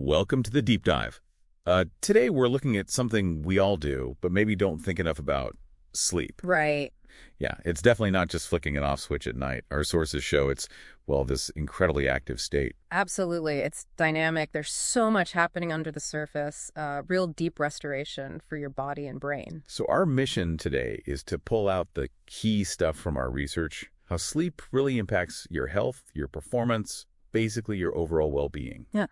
Welcome to the deep dive. Today we're looking at something we all do, but maybe don't think enough about: sleep. Right. Yeah, it's definitely not just flicking an off switch at night. Our sources show it's, well, this incredibly active state. Absolutely. It's dynamic. There's so much happening under the surface. Real deep restoration for your body and brain. So our mission today is to pull out the key stuff from our research, how sleep really impacts your health, your performance, basically your overall well-being. Yeah.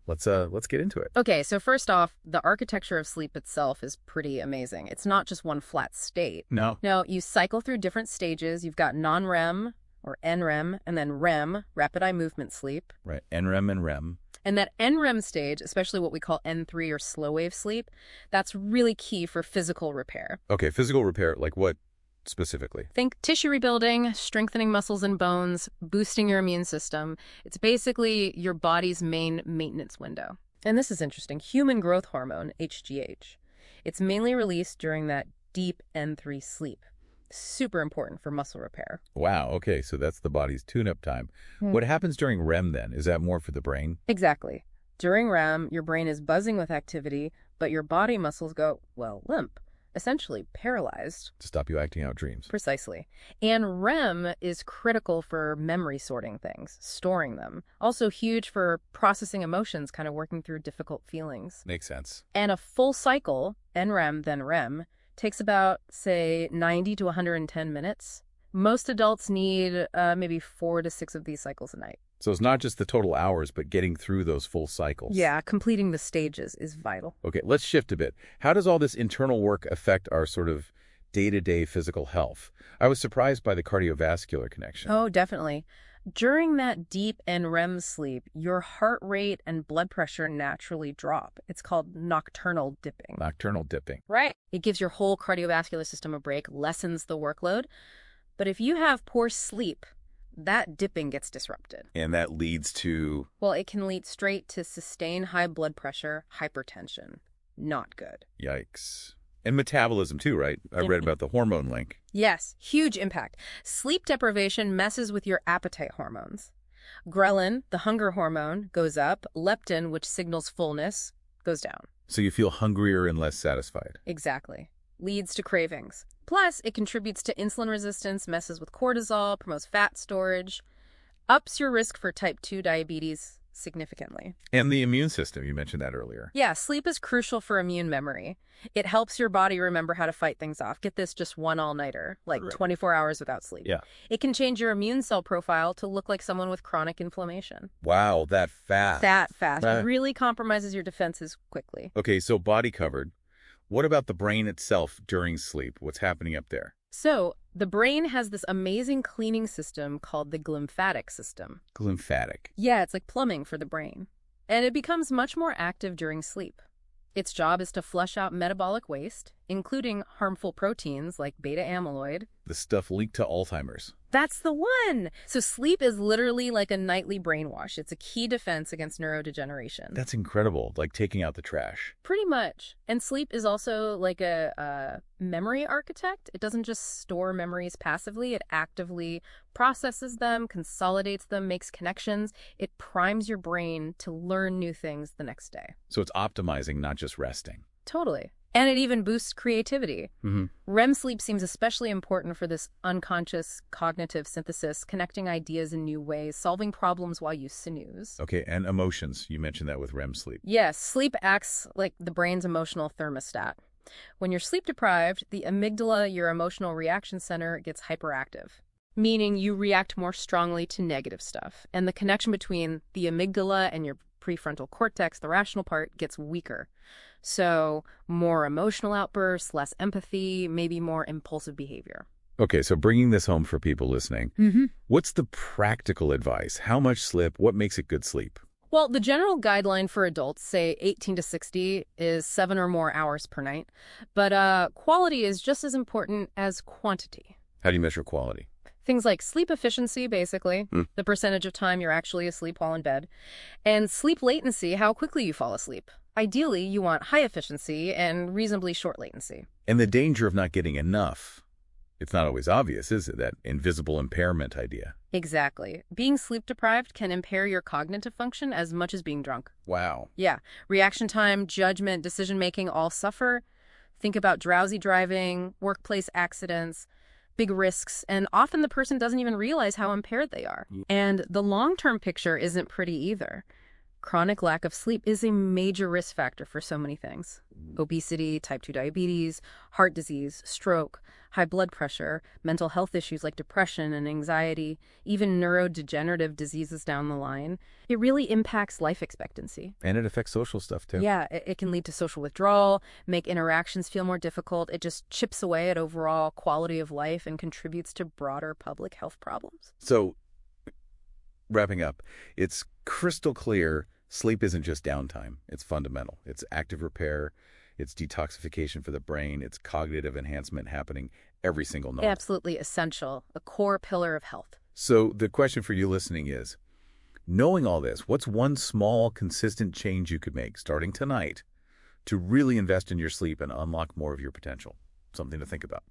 Let's get into it. Okay, so first off, the architecture of sleep itself is pretty amazing. It's not just one flat state. No. No, you cycle through different stages. You've got non-REM or NREM, and then REM, rapid eye movement sleep. Right, NREM and REM. And that NREM stage, especially what we call N3 or slow wave sleep, that's really key for physical repair. Okay, physical repair, like what specifically? Think tissue rebuilding, strengthening muscles and bones, boosting your immune system. It's basically your body's main maintenance window. And this is interesting. Human growth hormone, HGH. It's mainly released during that deep N3 sleep. Super important for muscle repair. Wow, okay, so that's the body's tune-up time. What happens during REM then? Is that more for the brain? Exactly. During REM, your brain is buzzing with activity, but your body muscles go, well, limp. Essentially paralyzed. To stop you acting out dreams. Precisely. And REM is critical for memory sorting things, storing them. Also huge for processing emotions, kind of working through difficult feelings. Makes sense. And a full cycle, NREM then REM, takes about, say, 90 to 110 minutes. Most adults need maybe 4 to 6 of these cycles a night. So it's not just the total hours, but getting through those full cycles. Yeah, completing the stages is vital. Okay, let's shift a bit. How does all this internal work affect our sort of day-to-day physical health? I was surprised by the cardiovascular connection. Oh, definitely. During that deep NREM sleep, your heart rate and blood pressure naturally drop. It's called nocturnal dipping. Nocturnal dipping. Right. It gives your whole cardiovascular system a break, lessens the workload. But if you have poor sleep, that dipping gets disrupted. And that leads to... Well, it can lead straight to sustained high blood pressure, hypertension. Not good. Yikes. And metabolism too, right? I read about the hormone link. Yes, huge impact. Sleep deprivation messes with your appetite hormones. Ghrelin, the hunger hormone, goes up. Leptin, which signals fullness, goes down. So you feel hungrier and less satisfied. Exactly. Leads to cravings. Plus, it contributes to insulin resistance, messes with cortisol, promotes fat storage, ups your risk for type 2 diabetes significantly. And the immune system, you mentioned that earlier. Yeah, sleep is crucial for immune memory. It helps your body remember how to fight things off. Get this, just one all-nighter, like 24 hours without sleep. Yeah. It can change your immune cell profile to look like someone with chronic inflammation. Wow, that fast. That fast. Really compromises your defenses quickly. Okay, so body covered. What about the brain itself during sleep? What's happening up there? So, the brain has this amazing cleaning system called the glymphatic system. Glymphatic. Yeah, it's like plumbing for the brain. And it becomes much more active during sleep. Its job is to flush out metabolic waste, including harmful proteins like beta amyloid. The stuff linked to Alzheimer's. That's the one! So sleep is literally like a nightly brainwash. It's a key defense against neurodegeneration. That's incredible, like taking out the trash. Pretty much. And sleep is also like a memory architect. It doesn't just store memories passively. It actively processes them, consolidates them, makes connections. It primes your brain to learn new things the next day. So it's optimizing, not just resting. Totally. And it even boosts creativity. REM sleep seems especially important for this unconscious cognitive synthesis, connecting ideas in new ways, solving problems while you snooze. Okay, and emotions. You mentioned that with REM sleep. Yes, sleep acts like the brain's emotional thermostat. When you're sleep deprived, the amygdala, your emotional reaction center, gets hyperactive, meaning you react more strongly to negative stuff. And the connection between the amygdala and your prefrontal cortex, the rational part, gets weaker. So more emotional outbursts, less empathy, maybe more impulsive behavior. Okay, so bringing this home for people listening, what's the practical advice? How much sleep? What makes it good sleep? Well, the general guideline for adults, say 18 to 60, is 7 or more hours per night. But quality is just as important as quantity. How do you measure quality? Things like sleep efficiency, basically, the percentage of time you're actually asleep while in bed, and sleep latency, how quickly you fall asleep. Ideally, you want high efficiency and reasonably short latency. And the danger of not getting enough. It's not always obvious, is it, that invisible impairment idea? Exactly. Being sleep deprived can impair your cognitive function as much as being drunk. Wow. Yeah. Reaction time, judgment, decision making all suffer. Think about drowsy driving, workplace accidents, big risks, and often the person doesn't even realize how impaired they are. And the long-term picture isn't pretty either. Chronic lack of sleep is a major risk factor for so many things. Obesity, type 2 diabetes, heart disease, stroke, high blood pressure, mental health issues like depression and anxiety, even neurodegenerative diseases down the line. It really impacts life expectancy. And it affects social stuff, too. Yeah, it can lead to social withdrawal, make interactions feel more difficult. It just chips away at overall quality of life and contributes to broader public health problems. So, wrapping up, it's crystal clear sleep isn't just downtime. It's fundamental. It's active repair. It's detoxification for the brain. It's cognitive enhancement happening every single night. Absolutely essential, a core pillar of health. So the question for you listening is, knowing all this, what's one small, consistent change you could make starting tonight to really invest in your sleep and unlock more of your potential? Something to think about.